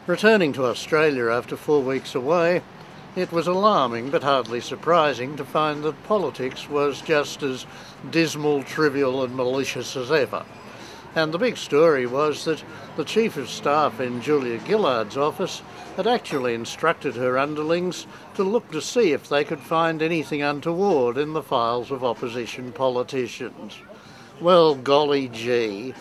Returning to Australia after 4 weeks away, it was alarming but hardly surprising to find that politics was just as dismal, trivial and malicious as ever. And the big story was that the Chief of Staff in Julia Gillard's office had actually instructed her underlings to look to see if they could find anything untoward in the files of opposition politicians. Well, golly gee.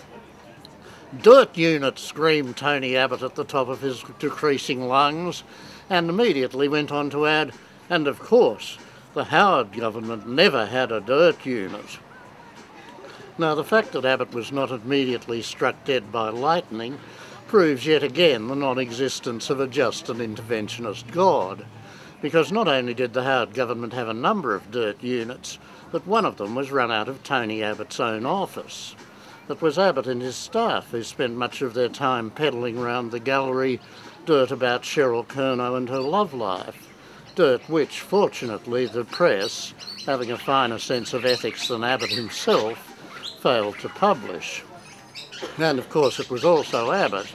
"Dirt unit," screamed Tony Abbott at the top of his decreasing lungs, and immediately went on to add, and of course, the Howard government never had a dirt unit. Now, the fact that Abbott was not immediately struck dead by lightning proves yet again the non-existence of a just and interventionist God, because not only did the Howard government have a number of dirt units, but one of them was run out of Tony Abbott's own office. It was Abbott and his staff who spent much of their time peddling round the gallery dirt about Cheryl Curnow and her love life, dirt which, fortunately, the press, having a finer sense of ethics than Abbott himself, failed to publish. And of course it was also Abbott,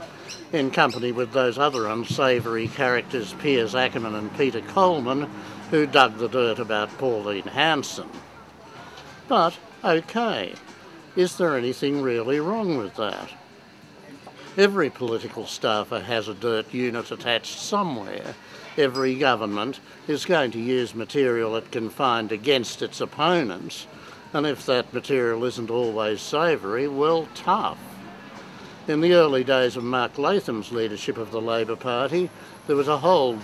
in company with those other unsavoury characters Piers Ackerman and Peter Coleman, who dug the dirt about Pauline Hanson. But, okay, is there anything really wrong with that? Every political staffer has a dirt unit attached somewhere. Every government is going to use material it can find against its opponents, and if that material isn't always savoury, well, tough. In the early days of Mark Latham's leadership of the Labor Party, there was a whole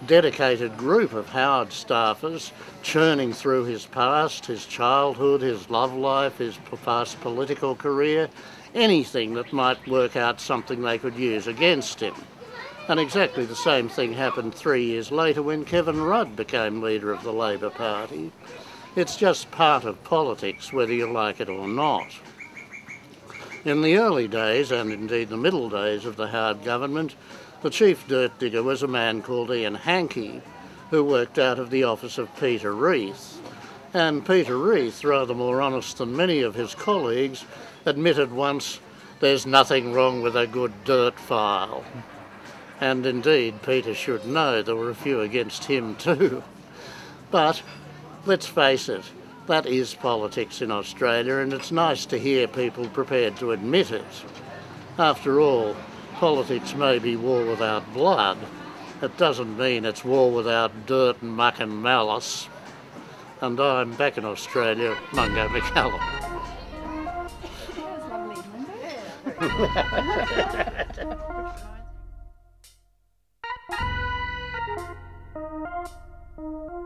dedicated group of Howard staffers churning through his past, his childhood, his love life, his past political career, anything that might work out something they could use against him. And exactly the same thing happened 3 years later when Kevin Rudd became leader of the Labor Party. It's just part of politics, whether you like it or not. In the early days, and indeed the middle days of the Howard government, the chief dirt digger was a man called Ian Hankey, who worked out of the office of Peter Reith. And Peter Reith, rather more honest than many of his colleagues, admitted once, "There's nothing wrong with a good dirt file." And indeed, Peter should know there were a few against him too. But let's face it, that is politics in Australia, and it's nice to hear people prepared to admit it. After all, politics may be war without blood. It doesn't mean it's war without dirt and muck and malice. And I'm back in Australia, Mungo MacCallum. That was lovely, Mungo.